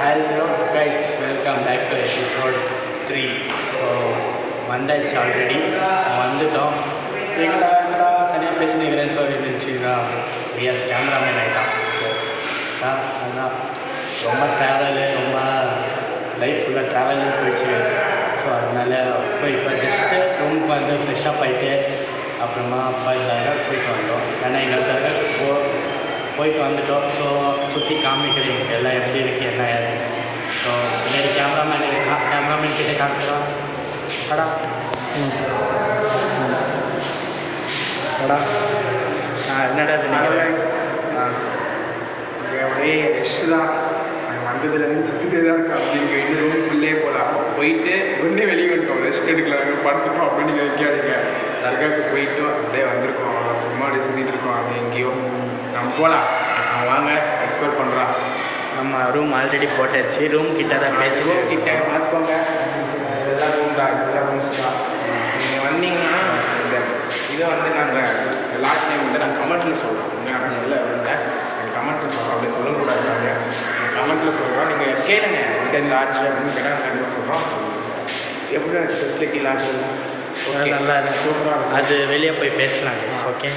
Hello guys, welcome back to episode 3. So வந்தாச்சு already வந்துட்டோம். எங்கடா தனியாக பேசினுக்கிறேன்னு சொல்லி இருந்துச்சுங்களா, ரியாஸ் கேமராமேன் ஆகிட்டான். அதான் ரொம்ப ட்ராவலு, ரொம்ப லைஃப் ஃபுல்லாக ட்ராவலிங் போயிடுச்சு. ஸோ அதனால் இப்போ ஜஸ்ட்டு ரூமுக்கு வந்து ஃப்ரெஷ்ஷாக ஆகிட்டு அப்புறமா அப்பா இதாக போயிட்டு வந்தோம். ஏன்னா எங்களுக்காக போயிட்டு வந்துட்டோம். ஸோ சுற்றி காமிக்கிறேன் எல்லாம் எப்படி இருக்குது என்ன ஏது. ஸோ பின்னாடி கேமராமேன் இருக்கான், கேமராமேன் கிட்டே காமிக்கலாம். அடா அடா என்னடா இது நீங்கள் அப்படியே ரெஸ்ட்டு தான். நாங்கள் வந்ததுலேருந்து சுற்றிட்டே தான் இருக்கோம். அப்படிங்க இன்னும் ரூமுக்குள்ளே போகலாம். போயிட்டு ஒன்றே வெளியே வந்துட்டோம், ரெஸ்ட் எடுக்கலாங்க, படுத்துட்டோம் அப்படின்னு நீங்கள் வைக்காதீங்க. தர்காவுக்கு போயிட்டு அப்படியே வந்திருக்கோம். சும்மா அப்படியே சுற்றிட்டு இருக்கோம் அப்படி எங்கேயோ. நம்ம போகலாம், வாங்க எக்ஸ்ப்ளோர் பண்ணுறோம். நம்ம ரூம் ஆல்ரெடி போட்டாச்சு. ரூம் கிட்ட தான் பேசுவோம். கிட்ட பார்த்துக்கோங்க, இதெல்லாம் ரூம் தான், இதெல்லாம் ரூம்ஸ் தான். நீங்கள் வந்தீங்கன்னா இந்த இதை வந்து நாங்கள் லாஸ்ட் டைம் வந்து நாங்கள் கமெண்ட்டில் சொல்கிறோம். நான் சொல்ல இல்லை, நாங்கள் கமெண்ட்டில் சொல்கிறோம். அப்படி சொல்லக்கூடாது. நாங்கள் கமெண்ட்டில் சொல்கிறோம், நீங்கள் கேளுங்க இந்த ஆட்சி அப்படின்னு கேட்டால் நாங்கள் கண்டிப்பாக சொல்கிறோம். எப்படி ஃபெசிலிட்டி லாட்ஜ் நல்லா சூப்பராக, அது வெளியே போய் பேசலாம். ஓகே.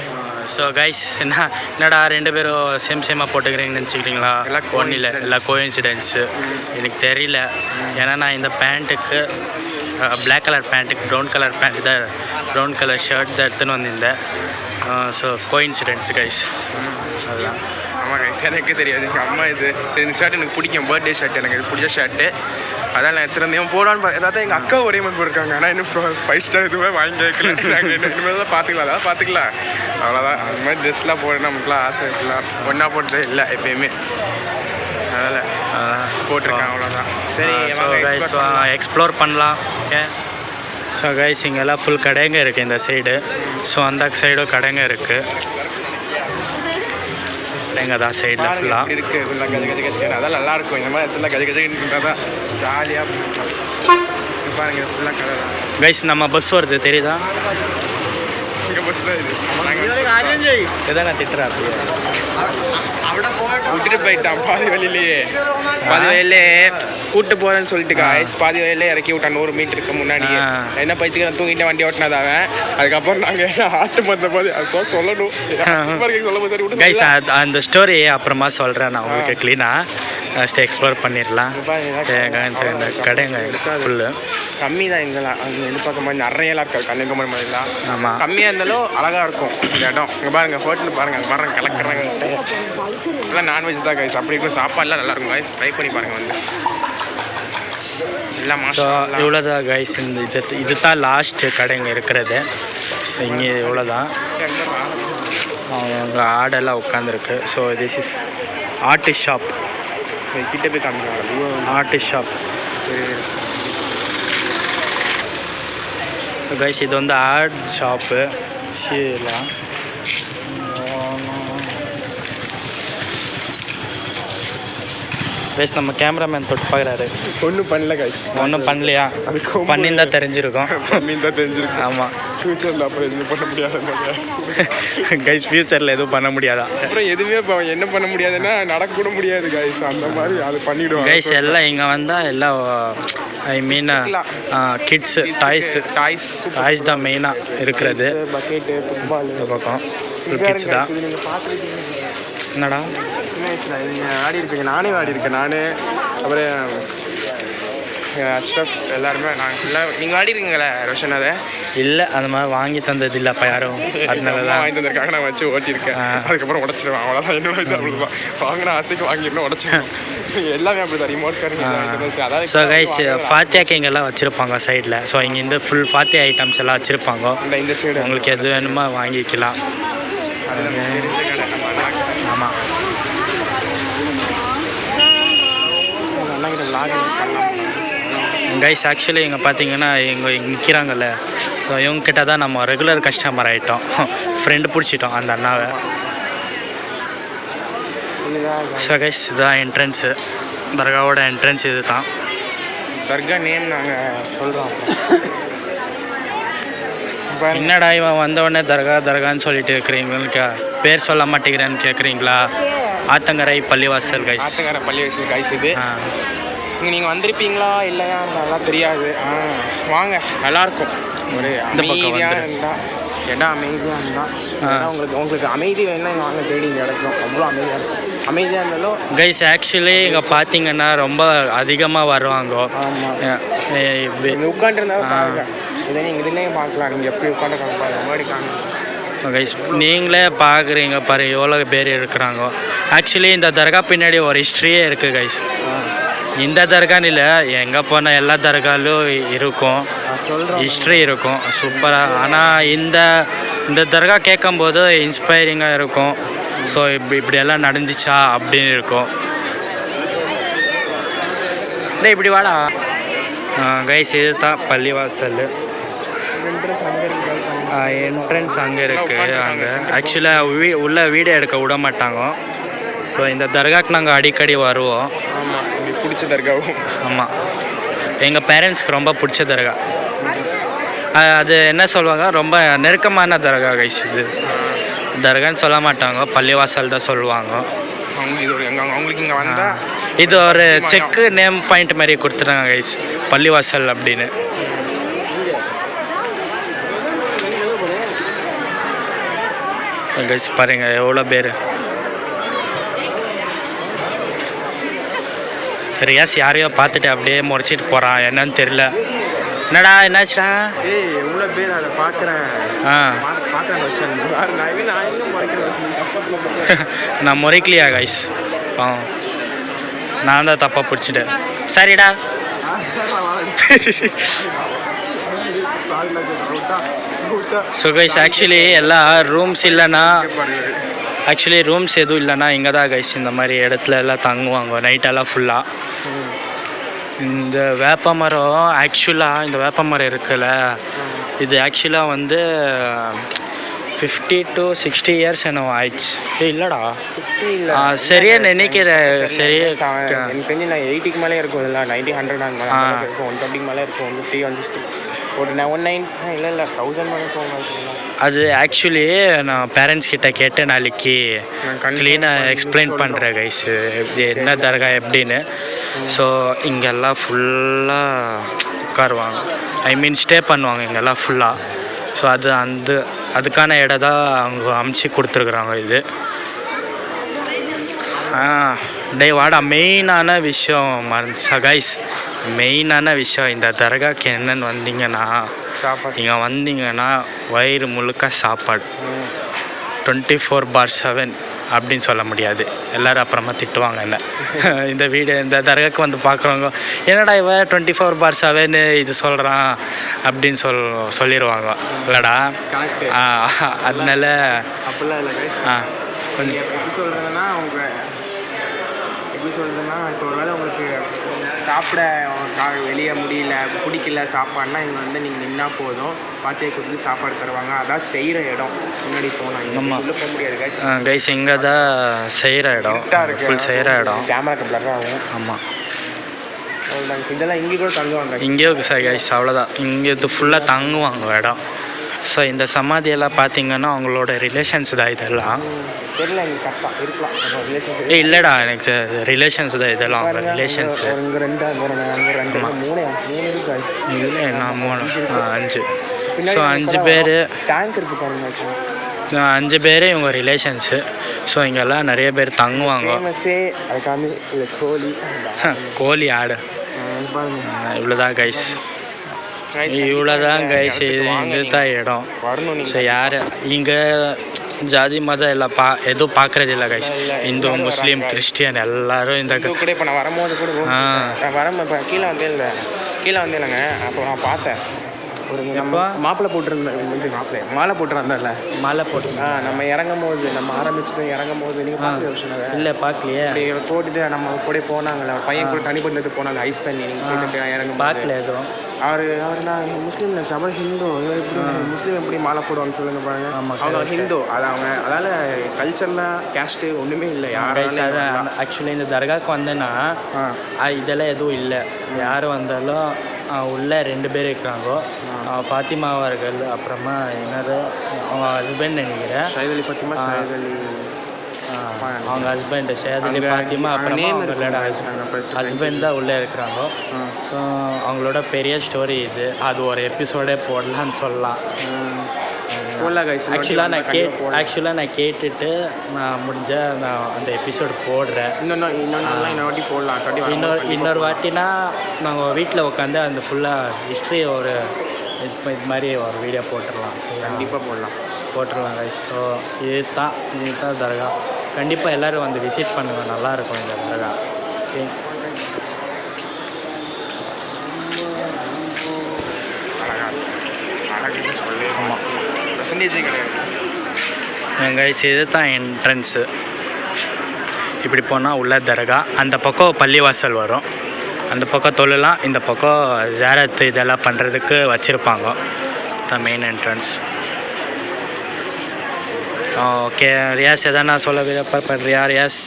ஸோ கைஸ், என்னடா ரெண்டு பேரும் சேமாக போட்டுக்கிறீங்கன்னு நினச்சிக்கிறீங்களா? ஒன்றும் இல்லை, எல்லாம் கோஇன்சிடென்ஸு. எனக்கு தெரியல, ஏன்னா நான் இந்த பேண்ட்டுக்கு பிளாக் கலர் பேண்ட்டுக்கு ப்ரௌன் கலர் பேண்ட் தான், ப்ரௌன் கலர் ஷர்ட் தான் எடுத்துன்னு வந்திருந்தேன். ஸோ கோஇன்சிடென்ஸ் கைஸ், அதுதான். ஆமாம் கைஸ், எனக்கு தெரியாது. எங்கள் அம்மா இது இந்த ஷர்ட் எனக்கு பிடிக்கும், பர்த்டே ஷர்ட், எனக்கு இது பிடிச்ச ஷர்ட்டு. அதான் நான் எடுத்துருந்தேன் போடான்னு அதாவது எங்கள் அக்கா ஒரே மாதிரி போயிருக்காங்க. ஆனால் இன்னும் 5 ஸ்டார் எதுவுமே வாங்கி கேட்கல. நாங்கள் இனிமேல் தான் பார்த்துக்கலாம், அதான் பார்த்துக்கலாம், அவ்வளோதான். அந்த மாதிரி ட்ரெஸ்லாம் போடணும் நமக்குலாம் ஆசை இருக்கலாம். ஒன்றா போட்டதே இல்லை எப்பயுமே, அதனால் போட்டிருக்கேன், அவ்வளோதான். சரி, ஸோ எக்ஸ்ப்ளோர் பண்ணலாம். ஓகே. ஸோ கைஸ், இங்கெல்லாம் ஃபுல் கடைங்க இருக்குது இந்த சைடு. ஸோ அந்த சைடும் கடைங்க இருக்குது. எங்கள் தான் சைடில் ஃபுல்லாக இருக்குது, ஃபுல்லாக கஜ கஜ கஜ. அதான் நல்லாயிருக்கும் இந்த மாதிரி இடத்துல கஜ கஜன்னு இருந்தால் தான் ஜாலியாக பாருங்க. ஃபுல்லாக கடை தான் கைஸ். நம்ம பஸ் வருது தெரியுதா? எங்கள் பஸ் தான் இது. இதான் நான் திட்டுறேன். விட்டுட்டு போயிட்டான் பாதி வழியிலேயே. பாதி வழியிலே கூப்பிட்டு போகிறேன்னு சொல்லிட்டு காய்ஸ் பாதி வழியிலே இறக்கி விட்டான் 100 மீட்டருக்கு முன்னாடி. என்ன பயிற்சிக்கு நான் தூங்கிட்டு வண்டி ஓட்டினதாவன். அதுக்கப்புறம் நாங்கள் ஆட்டு வந்த போது அது சொல்லணும். கைஸ், அந்த ஸ்டோரி அப்புறமா சொல்கிறேன் நான் உங்களுக்கு க்ளீனாக. ஃபஸ்ட்டு எக்ஸ்ப்ளோர் பண்ணிடலாம். இந்த கடைங்க ஃபுல்லு கம்மி தான். எங்கெல்லாம் அங்கே எது பார்க்க மாதிரி நிறையலாம் இருக்காது. கன்னியாகுமரி மாதிரிலாம் ஆமாம், கம்மியாக இருந்தாலும் அழகாக இருக்கும் இந்த இடம். இங்கே பாருங்கள், ஹோட்டல் பாருங்கள், அது பாருங்கள் கலக்கிறாங்க. எல்லாம் நான்வெஜ் தான் கைஸ். அப்படி இருக்கும், சாப்பாடுலாம் நல்லாயிருக்கும் கைஸ். ட்ரை பண்ணி பாருங்கள் வந்து. எல்லாம் மாதம் இவ்வளோதான் கைஸ். இந்த இது தான் லாஸ்ட்டு கடைங்க இருக்கிறது. இங்கே இவ்வளோதான். அவங்க ஆடெல்லாம் உட்காந்துருக்கு. So this is artist shop. கிட்ட போய் காமிக்கலாம், ஆர்டிஸ்ட் ஷாப். கைஸ், இது வந்து ஆர்ட் ஷாப்பு. சீலாம் கைஸ், நம்ம கேமராமேன் தொட்டு பார்க்குறாரு. ஒன்றும் பண்ணல கைஸ். ஒன்றும் பண்ணலையா? பண்ணியிருந்தா தெரிஞ்சிருக்கும். பண்ணியிருந்தா தெரிஞ்சிருக்கும். ஆமாம், ஃப்யூச்சரில் அப்புறம் எதுவும் பண்ண முடியாது கைஸ். ஃப்யூச்சரில் எதுவும் பண்ண முடியாதா? அப்புறம் எதுவுமே இப்போ என்ன பண்ண முடியாதுன்னா நடக்கூட முடியாது கைஸ். அந்த மாதிரி அது பண்ணிவிடுவோம் கைஸ். எல்லாம் இங்கே வந்தால் எல்லாம் ஐ மீன் கிட்ஸு டாய்ஸ் தான் மெயினாக இருக்கிறது. பக்கெட்டு, ஃபுட்பால் இந்த பக்கம் கிட்ஸ் தான். நீங்கள் பார்த்துருக்கீங்க என்னடா சின்ன வயசில் நீங்கள் ஆடி இருப்பீங்க. நானே ஆடி இருக்கேன். நான் அப்புறம் அஷ்ரஃப் எல்லாருமே நாங்கள் ஃபுல்லாக. நீங்கள் ஆடி இருக்கீங்களே ரோஷன்? அதை இல்லை, அந்த மாதிரி வாங்கி தந்தது இல்லைப்பா யாரும். அதனால தான் வாங்கி தந்திருக்காங்க, நான் வச்சு ஓட்டியிருக்கேன். அதுக்கப்புறம் உடச்சிருவேன், அவ்வளோதான். என்னோட இது அவ்வளோதான். வாங்கின ஆசைக்கு வாங்கிடணும், உடச்சிருவேன். எல்லாமே அப்படி தான். ரிமோட் கார் அதாவது. ஸோ கைஸ், ஃபாத்தியாக்கு இங்கெல்லாம் வச்சுருப்பாங்க சைடில். ஸோ இங்கே இந்த ஃபுல் ஃபாத்தியா ஐட்டம்ஸ் எல்லாம் வச்சுருப்பாங்க. இந்த சைடு உங்களுக்கு எது வேணுமோ வாங்கிக்கலாம். ஆமாம். கைஸ், ஆக்சுவலி இங்கே பார்த்தீங்கன்னா இங்கே நிற்கிறாங்கல்ல, ஸோ இவங்ககிட்ட தான் நம்ம ரெகுலர் கஸ்டமர் ஆகிட்டோம். ஃப்ரெண்டு பிடிச்சிட்டோம் அந்த அண்ணாவை. ஸோ கைஸ், இதுதான் என்ட்ரன்ஸு. தர்காவோட என்ட்ரன்ஸ் இது தான். தர்கா நேம் நாங்கள் சொல்கிறோம். என்னடா இவன் வந்தவொடனே தர்கான்னு சொல்லிட்டு இருக்கிறீங்களுக்கு பேர் சொல்ல மாட்டேங்கிறேன்னு கேட்குறீங்களா? ஆத்தங்கரை பள்ளிவாசல் கைஸ். ஆத்தங்கரை பள்ளிவாசல் கைஸ் இது. இங்கே நீங்கள் வந்திருப்பீங்களா இல்லையா நல்லா தெரியாது. வாங்க, நல்லாயிருக்கும். ஒரு அமைதியாக இருந்தால் இடம் அமைதியாக இருந்தால் உங்களுக்கு அமைதி வேணும்னா இங்கே வாங்க, தேடி இங்கே கிடைக்கும். அவ்வளோ அமைதியாக இருக்கும். அமைதியாக இருந்தாலும் கைஸ் ஆக்சுவலி இங்கே பார்த்தீங்கன்னா ரொம்ப அதிகமாக வருவாங்க. ஆமாம், இங்கே உட்காந்துருந்தாலும் பாருங்க, இதை நீங்கள் இதுலேயும் பார்க்கலாம். நீங்கள் எப்படி உட்காந்துருக்காங்க பாருங்க, முன்னாடி காணும் கைஸ். நீங்களே பார்க்குறீங்க பாரு எவ்வளோ பேர் இருக்கிறாங்க. ஆக்சுவலி இந்த தர்கா பின்னாடி ஒரு ஹிஸ்ட்ரியே இருக்குது கைஸ். இந்த தர்கான்னு இல்லை, எங்கே போனால் எல்லா தர்காலும் இருக்கும், ஹிஸ்ட்ரி இருக்கும் சூப்பராக. ஆனால் இந்த தர்கா கேட்கும்போது இன்ஸ்பைரிங்காக இருக்கும். ஸோ இப்படியெல்லாம் நடந்துச்சா அப்படின்னு இருக்கும். இல்லை இப்படி வாடா கைஸ். இது தான் பள்ளிவாசல். என்ட்ரன்ஸ் அங்கே இருக்குது. அங்கே ஆக்சுவலாக உள்ள வீடியோ எடுக்க விட மாட்டாங்க. ஸோ இந்த தர்காவுக்கு நாங்கள் அடிக்கடி வருவோம். ஆமாம், உங்களுக்கு பிடிச்ச தர்காவும். ஆமாம், எங்கள் பேரண்ட்ஸ்க்கு ரொம்ப பிடிச்ச தர்கா. அது என்ன சொல்லுவாங்க, ரொம்ப நெருக்கமான தர்கா கைஸ். இது தர்கான்னு சொல்ல மாட்டாங்க, பள்ளிவாசல் தான் சொல்லுவாங்க. அவங்களுக்கு இங்கே வந்தால் இது ஒரு செக்கு நேம் பாயிண்ட் மாதிரி கொடுத்துட்டாங்க கைஸ், பள்ளிவாசல் அப்படின்னு. கைஸ் பாருங்க எவ்வளோ பேர். ரியாஸ் யாரையோ பார்த்துட்டு அப்படியே முறைச்சிட்டு போகிறான், என்னன்னு தெரியல. என்னடா என்னாச்சுடா? எவ்வளோ பேர் அதை பார்க்குறேன். நான் முறைக்கலையா கைஸ்? நான் தான் தப்பாக பிடிச்சிட்டேன். சரிடா. ஸோ கைஸ் ஆக்சுவலி எல்லா ரூம்ஸ் இல்லைன்னா, ஆக்சுவலி ரூம்ஸ் எதுவும் இல்லைன்னா இங்கே தான் கைஸ் இந்த மாதிரி இடத்துல எல்லாம் தங்குவாங்க நைட்டெல்லாம் ஃபுல்லாக. இந்த வேப்பமரம் ஆக்சுவலாக இந்த வேப்பமரம் இருக்குல்ல, இது ஆக்சுவலாக வந்து 50 to 60 இயர்ஸ் என்னவோ ஆயிடுச்சு. இல்லைடா சரியா நினைக்கிறேன். சரியா எனக்கு தெரிஞ்சு நான் 80க்கு மேலே இருக்கும். இல்லை 90, 100 அந்த மாதிரி இருக்கும். 120 மேலே இருக்கும். 150 வந்துச்சு. ஒரு 190 இல்லை 1000 மேலே போங்க. அது ஆக்சுவலி நான் பேரண்ட்ஸ் கிட்ட கேட்டு நாளைக்கு க்ளீனாக எக்ஸ்பிளைன் பண்ணுறேன் கைஸ், என்ன தர்கா எப்படின்னு. ஸோ இங்கெல்லாம் ஃபுல்லாக உட்காருவாங்க, ஐ மீன் ஸ்டே பண்ணுவாங்க இங்கெல்லாம் ஃபுல்லாக. ஸோ அதுக்கான இடம் தான் அவங்க அமைச்சு கொடுத்துருக்குறாங்க. இது டே வாடா, மெயினான விஷயம் மறந்துச்சா கைஸ். மெயினான விஷயம், இந்த தர்காக்கு என்னென்னு வந்தீங்கன்னா, சாப்பாடு இங்கே வந்தீங்கன்னா வயிறு முழுக்க சாப்பாடு. 24/7 அப்படின்னு சொல்ல முடியாது, எல்லோரும் அப்புறமா திட்டுவாங்க என்ன. இந்த தர்காக்கு வந்து பார்க்குறவங்க என்னடா இவன் 24/7 இது சொல்கிறான் அப்படின்னு சொல்லிடுவாங்க இல்லைடா. அதனால அப்படிலாம் இல்லை. கொஞ்சம் எப்படி சொல்கிறதுன்னா, எப்படி சொல்கிறதுன்னா, இப்போ ஒரு வேளை உங்களுக்கு சாப்பிட வெளியே முடியல, பிடிக்கல சாப்பாடுனா இங்கே வந்து நீங்கள் நின்னா போதும், பாத்தியை கொடுத்து சாப்பாடு தருவாங்க. அதான் செய்கிற இடம். முன்னாடி போனால் ஆமாம் உள்ளே போக முடியாது கைஸ். இங்கே தான் செய்கிற இடம், ஃபுல் செய்கிற இடம். கேமராக்கு பிளர் ஆகும். ஆமாம், இதெல்லாம் இங்கே கூட தங்குவாங்க. இங்கேயும் கைஸ் அவ்வளோதான், இங்கே இது ஃபுல்லாக தங்குவாங்க இடம். ஸோ இந்த சமாதியெல்லாம் பார்த்தீங்கன்னா அவங்களோட ரிலேஷன்ஸ் தான் இதெல்லாம். தெரியல, இங்கே கரெக்டாக இருக்கலாம் ரிலேஷன்ஸ். இல்லைடா, எனக்கு ரிலேஷன்ஸ் தான் இதெல்லாம், அவங்க ரிலேஷன்ஸு. இங்கே 2 3 இல்லை நான் 3 5. ஸோ 5 பேர் டேங்க் இருக்குது பாருங்க. 5 பேர் இவங்க ரிலேஷன்ஸு. ஸோ இங்கெல்லாம் நிறைய பேர் தங்குவாங்க. கோழி ஆடு இவ்வளோதான் கைஸ், இவ்வளோதான் கைஸ். இங்கே தான் இடம். ஸோ யார் இங்கே ஜாதி மதம் எல்லாம் எதுவும் பார்க்குறது இல்லை கைஸ். இந்து முஸ்லீம் கிறிஸ்டியன் எல்லோரும் இந்த கூட. இப்போ நான் வரும்போது கூட இப்போ கீழே வந்தேன் அப்போ நான் பார்த்தேன் ஒரு மாப்பிள்ளை போட்டிருந்தேன். மாலை போட்டுருந்தேன்ல, மாலை போட்டு நம்ம இறங்கும் போது நீங்கள் பார்த்து இல்லை பார்க்கலையே. அப்படி போட்டுட்டு நம்ம கூட போனாங்களே, பையன் கூட தனிப்பட்டு போனாங்க ஐஸ் தண்ணி. நீங்கள் போட்டுட்டு இறங்கும் பார்க்கல எதுவும். அவர் நான் முஸ்லீம் இல்லை, சபர் ஹிந்து. எப்படி முஸ்லீம் எப்படி மாலை போடுவாங்கன்னு சொல்லுங்க பாருங்க. அவங்க ஹிந்து, அது அவங்க அதால் கல்ச்சரில் கேஸ்ட்டு ஒன்றுமே இல்லை. யாரும் ஆக்சுவலி இந்த தர்காவுக்கு வந்தேன்னா இதெல்லாம் எதுவும் இல்லை. யார் வந்தாலும் உள்ளே 2 பேர் இருக்கிறாங்க, ஃபாத்திமா அவர்கள், அப்புறமா என்னது அவங்க ஹஸ்பண்ட் நினைக்கிறேன், ஷாஹித் அலி ஃபாத்திமா, அவங்க ஹஸ்பண்ட் ஷேதலி ஃபாத்திமா, அப்புறமா அவங்களோட ஹஸ்பண்ட் தான் உள்ளே இருக்கிறாங்க. அவங்களோட பெரிய ஸ்டோரி இது, அது ஒரு எபிசோடே போடலான்னு சொல்லலாம். ஆக்சுவலாக நான் கேட்டுட்டு நான் நான் அந்த எபிசோடு போடுறேன். இன்னொரு வாட்டினா நாங்கள் வீட்டில் உட்காந்து அந்த ஃபுல்லாக ஹிஸ்ட்ரி ஒரு இது மாதிரி ஒரு வீடியோ போட்டுடலாம். கண்டிப்பாக போட்டுடலாம் கைஸ். ஸோ இதுதான் தர்கா. கண்டிப்பாக எல்லோரும் வந்து விசிட் பண்ணுங்கள், நல்லாயிருக்கும் இந்த தர்கா. கைஸ் இது தான் என்ட்ரன்ஸு. இப்படி போனால் உள்ள தர்கா. அந்த பக்கம் பள்ளிவாசல் வரும், அந்த பக்கம் தொழலாம், இந்த பக்கம் ஜியாரத் இதெல்லாம் பண்ணுறதுக்கு வச்சுருப்பாங்க. தான் மெயின் என்ட்ரன்ஸ். ஓகே ரியாஸ், எதனா சொல்ல விருப்பப்படுறியா ரியாஸ்?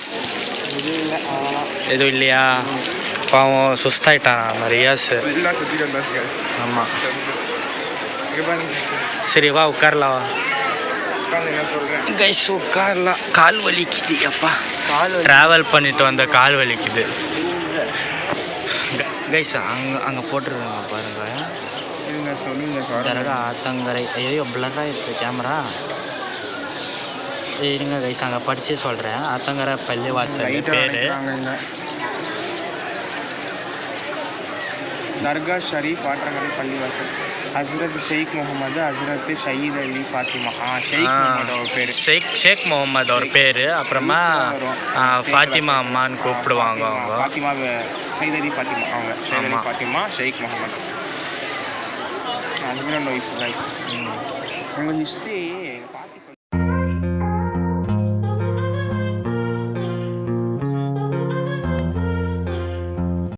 எதுவும் இல்லையா? பாவம் சுஸ்தாயிட்டான் நம்ம ரியாஸ். ஆமாம், சரி வா உட்காரலாம். கைஸ் உட்காரலாம். கால் வலிக்குது அப்பா, ட்ராவல் பண்ணிட்டு வந்த கால் வலிக்குது கைஸ். அங்கே போட்டுருக்காங்க பாருங்க, தர்கா ஆத்தங்கரை. ஐயோ பிளர் ஆயிடுச்சு கேமரா. இருங்க கைஸ், அங்கே படித்து சொல்கிறேன். ஆத்தங்கரை பள்ளிவாசல் பேர். தர்கா ஷரீஃப் ஆற்றங்கரை பள்ளிவாசல். ஹஸ்ரத் ஷேக் முகமது, ஹஸ்ரத் ஷயீத் அலி ஃபாத்திமா. ஷேக் முகமது அவர் பேர். ஷேக் முகமது அவர் பேர். அப்புறமா ஃபாத்திமா அம்மான்னு கூப்பிடுவாங்க அவங்க. ஃபாத்திமா ஷயீத் அலி ஃபாத்திமா, அவங்க Sayeed Ali Fatima, Sheikh Mohammed husband and wife. அவங்க ஹிஸ்ட்ரி